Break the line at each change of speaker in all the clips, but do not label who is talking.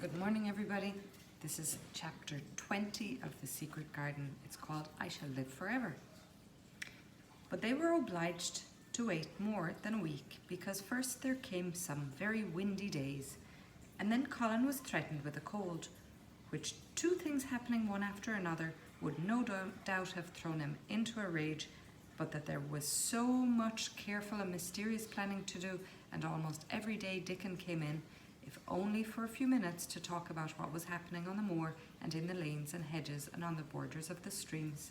Good morning, everybody. This is chapter 20 of The Secret Garden. It's called I Shall Live Forever. But they were obliged to wait more than a week because first there came some very windy days, and then Colin was threatened with a cold, which two things happening one after another would no doubt have thrown him into a rage, but that there was so much careful and mysterious planning to do, and almost every day Dickon came in, if only for a few minutes, to talk about what was happening on the moor and in the lanes and hedges and on the borders of the streams.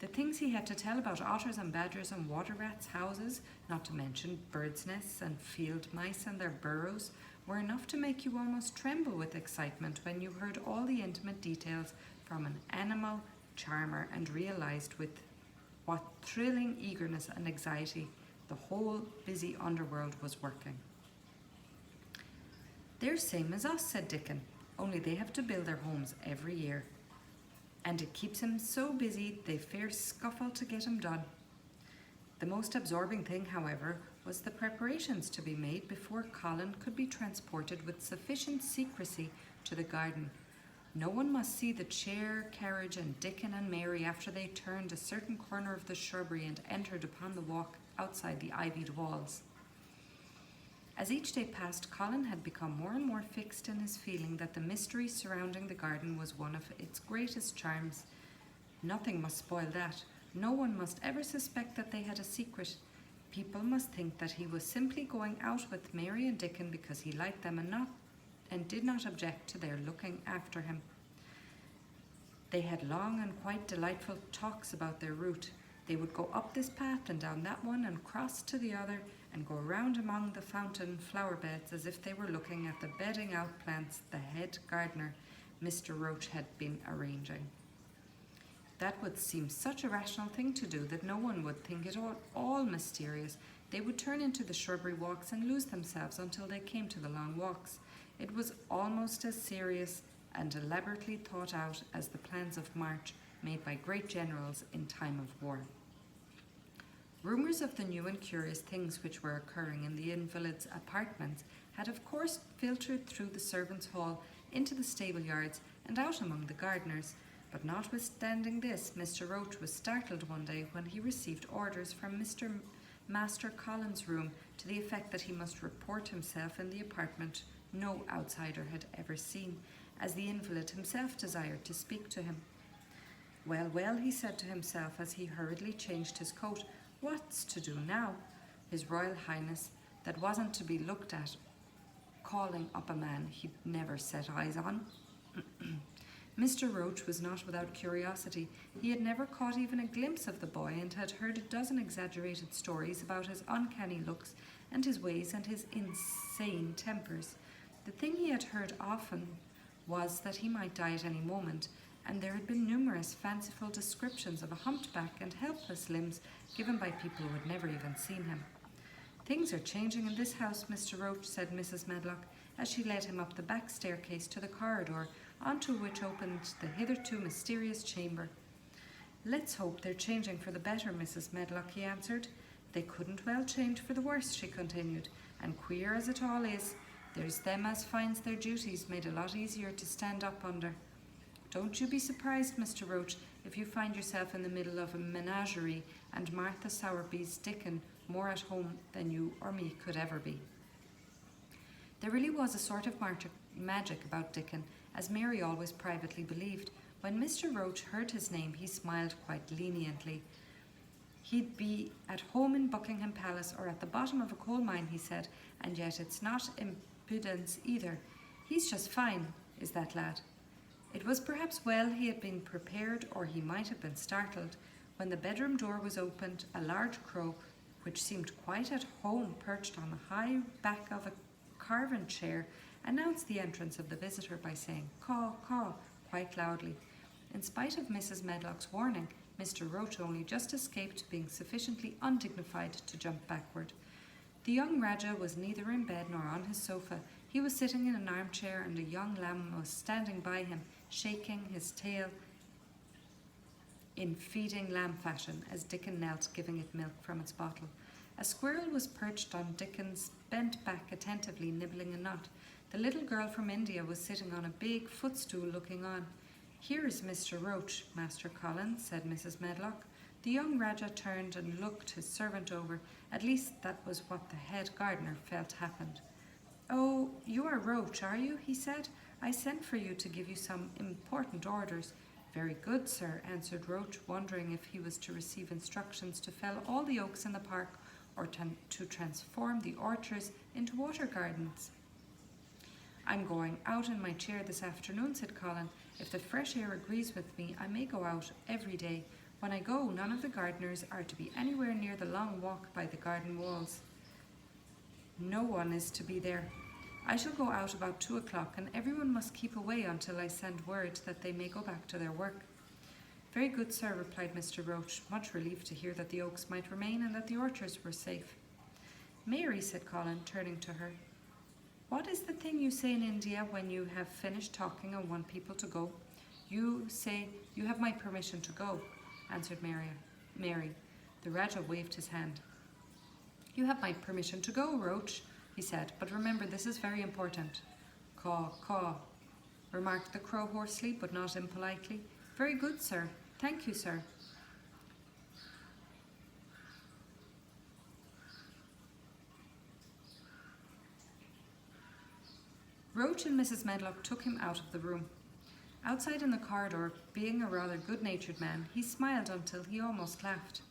The things he had to tell about otters and badgers and water rats' houses, not to mention birds' nests and field mice and their burrows, were enough to make you almost tremble with excitement when you heard all the intimate details from an animal charmer and realized with what thrilling eagerness and anxiety the whole busy underworld was working. "They're same as us," said Dickon, "only they have to build their homes every year. And it keeps him so busy they fair scuffle to get him done." The most absorbing thing, however, was the preparations to be made before Colin could be transported with sufficient secrecy to the garden. No one must see the chair, carriage, and Dickon and Mary after they turned a certain corner of the shrubbery and entered upon the walk outside the ivied walls. As each day passed, Colin had become more and more fixed in his feeling that the mystery surrounding the garden was one of its greatest charms. Nothing must spoil that. No one must ever suspect that they had a secret. People must think that he was simply going out with Mary and Dickon because he liked them and did not object to their looking after him. They had long and quite delightful talks about their route. They would go up this path and down that one and cross to the other and go round among the fountain flower beds as if they were looking at the bedding out plants the head gardener, Mr. Roach, had been arranging. That would seem such a rational thing to do that no one would think it all mysterious. They would turn into the shrubbery walks and lose themselves until they came to the long walks. It was almost as serious and elaborately thought out as the plans of march made by great generals in time of war. Rumours of the new and curious things which were occurring in the invalids' apartments had of course filtered through the servants' hall into the stable yards and out among the gardeners, but notwithstanding this, Mr. Roach was startled one day when he received orders from Master Colin's room to the effect that he must report himself in the apartment no outsider had ever seen, as the invalid himself desired to speak to him. "Well, well," he said to himself as he hurriedly changed his coat, "what's to do now? His Royal Highness, that wasn't to be looked at, calling up a man he'd never set eyes on." Mr. Roach was not without curiosity. He had never caught even a glimpse of the boy and had heard a dozen exaggerated stories about his uncanny looks and his ways and his insane tempers. The thing he had heard often was that he might die at any moment, and there had been numerous fanciful descriptions of a humped back and helpless limbs given by people who had never even seen him. "Things are changing in this house, Mr. Roach," said Mrs. Medlock, as she led him up the back staircase to the corridor, onto which opened the hitherto mysterious chamber. "Let's hope they're changing for the better, Mrs. Medlock," he answered. "They couldn't well change for the worse," she continued, "and queer as it all is, there's them as finds their duties made a lot easier to stand up under. Don't you be surprised, Mr. Roach, if you find yourself in the middle of a menagerie and Martha Sowerby's Dickon more at home than you or me could ever be." There really was a sort of magic about Dickon, as Mary always privately believed. When Mr. Roach heard his name, he smiled quite leniently. "He'd be at home in Buckingham Palace or at the bottom of a coal mine," he said, "and yet it's not impudence either. He's just fine, is that lad." It was perhaps well he had been prepared, or he might have been startled. When the bedroom door was opened, a large crow, which seemed quite at home perched on the high back of a carven chair, announced the entrance of the visitor by saying "Caw, caw," quite loudly. In spite of Mrs. Medlock's warning, Mr. Roach only just escaped being sufficiently undignified to jump backward. The young Rajah was neither in bed nor on his sofa. He was sitting in an armchair, and a young lamb was standing by him, shaking his tail in feeding lamb fashion as Dickon knelt, giving it milk from its bottle. A squirrel was perched on Dickon's bent back, attentively nibbling a nut. The little girl from India was sitting on a big footstool looking on. "Here is Mr. Roach, Master Colin," said Mrs. Medlock. The young Rajah turned and looked his servant over. At least that was what the head gardener felt happened. "Oh, you are Roach, are you?" he said. "I sent for you to give you some important orders." "Very good, sir," answered Roach, wondering if he was to receive instructions to fell all the oaks in the park or to transform the orchards into water gardens. "I'm going out in my chair this afternoon," said Colin. "If the fresh air agrees with me, I may go out every day. When I go, none of the gardeners are to be anywhere near the long walk by the garden walls. No one is to be there. I shall go out about 2 o'clock, and everyone must keep away until I send word that they may go back to their work." "Very good, sir," replied Mr. Roach, much relieved to hear that the oaks might remain and that the orchards were safe. "Mary," said Colin, turning to her, "what is the thing you say in India when you have finished talking and want people to go?" "You say, 'You have my permission to go,'" answered Mary. The Rajah waved his hand. "You have my permission to go, Roach," he said, "but remember this is very important." "Caw, caw," remarked the crow hoarsely but not impolitely. "Very good, sir. Thank you, sir." Roach and Mrs. Medlock took him out of the room. Outside in the corridor, being a rather good-natured man, he smiled until he almost laughed.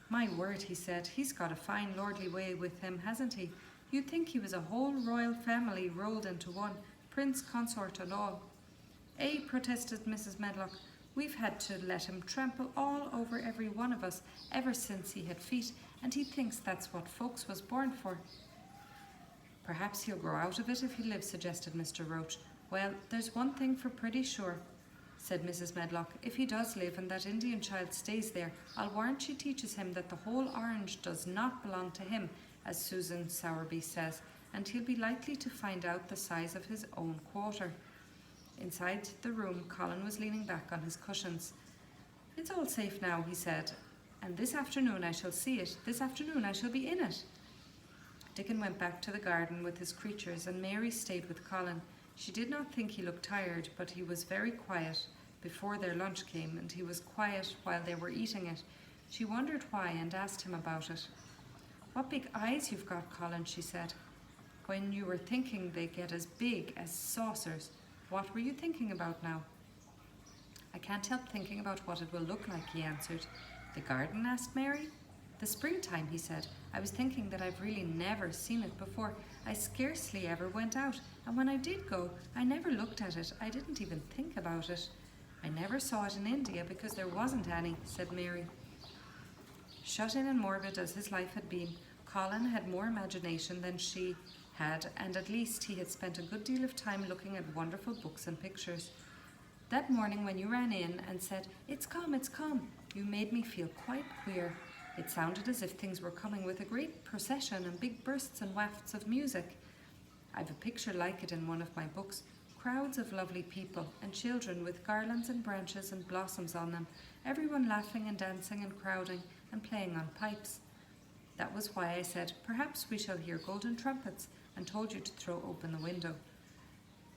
"My word," he said, "he's got a fine lordly way with him, hasn't he? You'd think he was a whole royal family rolled into one, prince, consort and all." "Eh," protested Mrs. Medlock, "we've had to let him trample all over every one of us ever since he had feet, and he thinks that's what folks was born for." "Perhaps he'll grow out of it if he lives," suggested Mr. Roach. "Well, there's one thing for pretty sure," said Mrs. Medlock. "If he does live and that Indian child stays there, I'll warrant she teaches him that the whole orange does not belong to him, as Susan Sowerby says, and he'll be likely to find out the size of his own quarter." Inside the room, Colin was leaning back on his cushions. "It's all safe now," he said, "and this afternoon I shall see it. This afternoon I shall be in it." Dickon went back to the garden with his creatures, and Mary stayed with Colin. She did not think he looked tired, but he was very quiet before their lunch came, and he was quiet while they were eating it. She wondered why and asked him about it. "What big eyes you've got, Colin," she said. "When you were thinking they get as big as saucers, what were you thinking about now?" "I can't help thinking about what it will look like," he answered. "The garden?" asked Mary. "The springtime," he said. "I was thinking that I've really never seen it before. I scarcely ever went out, and when I did go, I never looked at it. I didn't even think about it." "I never saw it in India because there wasn't any," said Mary. Shut in and morbid as his life had been, Colin had more imagination than she had, and at least he had spent a good deal of time looking at wonderful books and pictures. "That morning when you ran in and said, 'It's come, it's come,' you made me feel quite queer. It sounded as if things were coming with a great procession and big bursts and wafts of music. I've a picture like it in one of my books. Crowds of lovely people and children with garlands and branches and blossoms on them, everyone laughing and dancing and crowding and playing on pipes. That was why I said, 'Perhaps we shall hear golden trumpets,' and told you to throw open the window."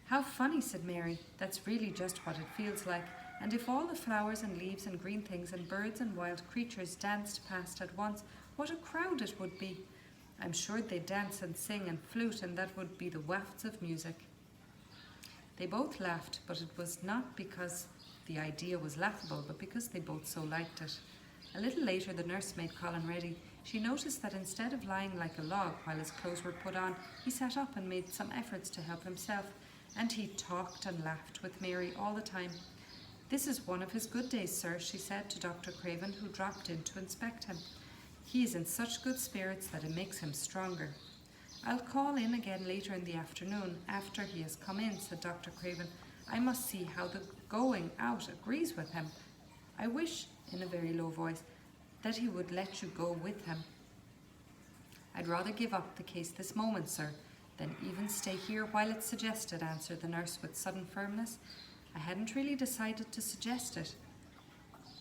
"How funny," said Mary. "That's really just what it feels like. And if all the flowers and leaves and green things and birds and wild creatures danced past at once, what a crowd it would be. I'm sure they'd dance and sing and flute, and that would be the wafts of music." They both laughed, but it was not because the idea was laughable, but because they both so liked it. A little later, the nurse made Colin ready. She noticed that instead of lying like a log while his clothes were put on, he sat up and made some efforts to help himself, and he talked and laughed with Mary all the time. "This is one of his good days, sir," she said to Dr. Craven, who dropped in to inspect him. "He is in such good spirits that it makes him stronger." "I'll call in again later in the afternoon, after he has come in," said Dr. Craven. "I must see how the going out agrees with him. I wish," in a very low voice, "that he would let you go with him." "I'd rather give up the case this moment, sir, than even stay here while it's suggested," answered the nurse with sudden firmness. "I hadn't really decided to suggest it,"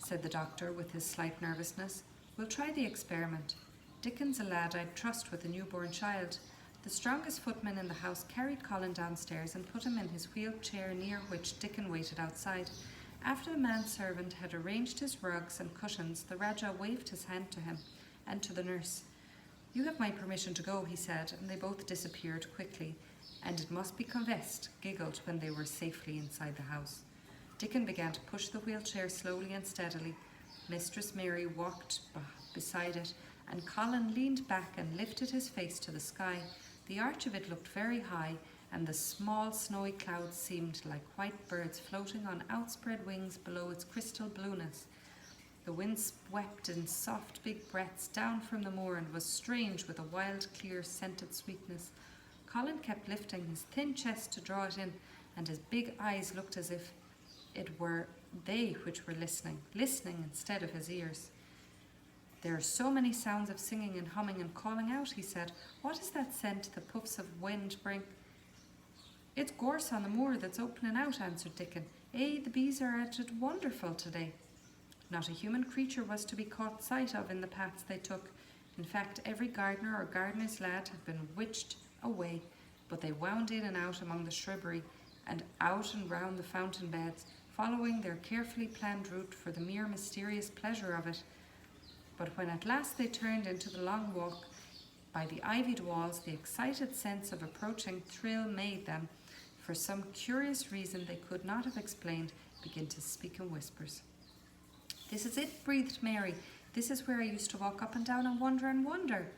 said the doctor with his slight nervousness. "We'll try the experiment. Dickon's a lad I'd trust with a newborn child. The strongest footman in the house carried Colin downstairs and put him in his wheeled chair near which Dickon waited outside. After the manservant had arranged his rugs and cushions, the Rajah waved his hand to him and to the nurse. "You have my permission to go," he said, and they both disappeared quickly, and it must be confessed, giggled when they were safely inside the house. Dickon began to push the wheelchair slowly and steadily. Mistress Mary walked beside it, and Colin leaned back and lifted his face to the sky. The arch of it looked very high, and the small snowy clouds seemed like white birds floating on outspread wings below its crystal blueness. The wind swept in soft big breaths down from the moor and was strange with a wild, clear, scented sweetness. Colin kept lifting his thin chest to draw it in, and his big eyes looked as if it were they which were listening instead of his ears. "There are so many sounds of singing and humming and calling out," he said. "What is that scent the puffs of wind bring?" "It's gorse on the moor that's opening out," answered Dickon. "The bees are at it wonderful today." Not a human creature was to be caught sight of in the paths they took. In fact, every gardener or gardener's lad had been witched away, but they wound in and out among the shrubbery and out and round the fountain beds, following their carefully planned route for the mere mysterious pleasure of it. But when at last they turned into the long walk by the ivied walls, the excited sense of approaching thrill made them, for some curious reason they could not have explained, begin to speak in whispers. "This is it," breathed Mary. "This is where I used to walk up and down and wonder and wonder."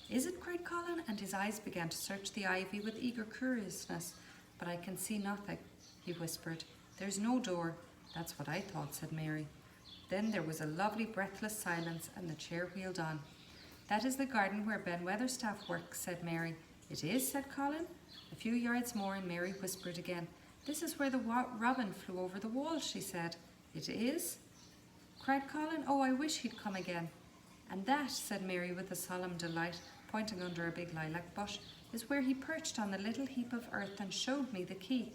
"Is it?" cried Colin, and his eyes began to search the ivy with eager curiousness. "But I can see nothing," he whispered. "There's no door." "That's what I thought," said Mary. Then there was a lovely breathless silence, and the chair wheeled on. "That is the garden where Ben Weatherstaff works," said Mary. "It is?" said Colin. A few yards more, and Mary whispered again. "This is where the robin flew over the wall," she said. "It is?" cried Colin. "Oh, I wish he'd come again." "And that," said Mary with a solemn delight, pointing under a big lilac bush, "is where he perched on the little heap of earth and showed me the key."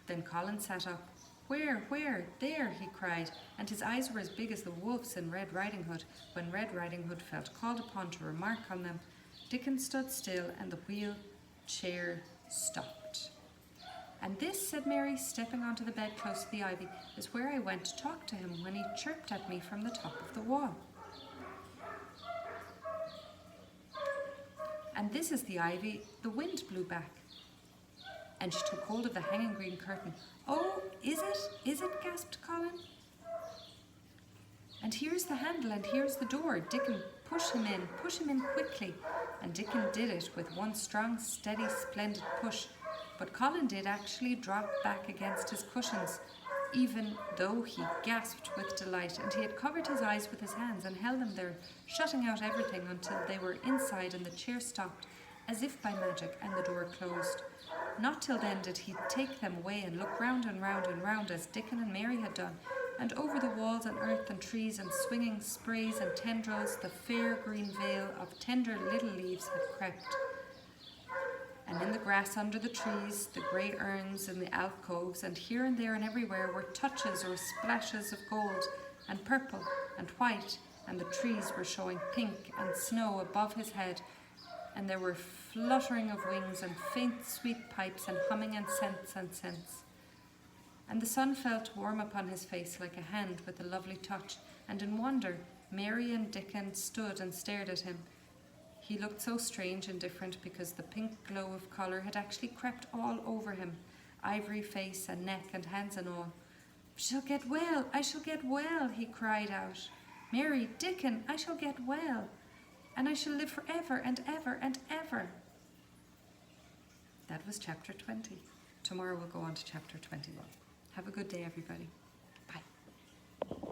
Then Colin sat up. Where? There," he cried, and his eyes were as big as the wolf's in Red Riding Hood, when Red Riding Hood felt called upon to remark on them. Dickon stood still, and the wheel chair stopped. "And this," said Mary, stepping onto the bed close to the ivy, "is where I went to talk to him when he chirped at me from the top of the wall. And this is the ivy the wind blew back." And she took hold of the hanging green curtain. "Oh, is it?" gasped Colin. "And here's the handle, and here's the door. Dickon, push him in quickly." And Dickon did it with one strong, steady, splendid push. But Colin did actually drop back against his cushions, even though he gasped with delight, and he had covered his eyes with his hands and held them there, shutting out everything until they were inside and the chair stopped, as if by magic, and the door closed. Not till then did he take them away and look round and round and round as Dickon and Mary had done, and over the walls and earth and trees and swinging sprays and tendrils the fair green veil of tender little leaves had crept. And in the grass under the trees, the grey urns in the alcoves, and here and there and everywhere were touches or splashes of gold and purple and white, and the trees were showing pink and snow above his head, and there were fluttering of wings and faint sweet pipes and humming and scents. And the sun felt warm upon his face like a hand with a lovely touch, and in wonder Mary and Dickon stood and stared at him. He looked so strange and different because the pink glow of colour had actually crept all over him, ivory face and neck and hands and all. "I shall get well," he cried out. "Mary, Dickon, I shall get well, and I shall live for ever and ever and ever." That was chapter 20. Tomorrow we'll go on to chapter 21. Have a good day, everybody.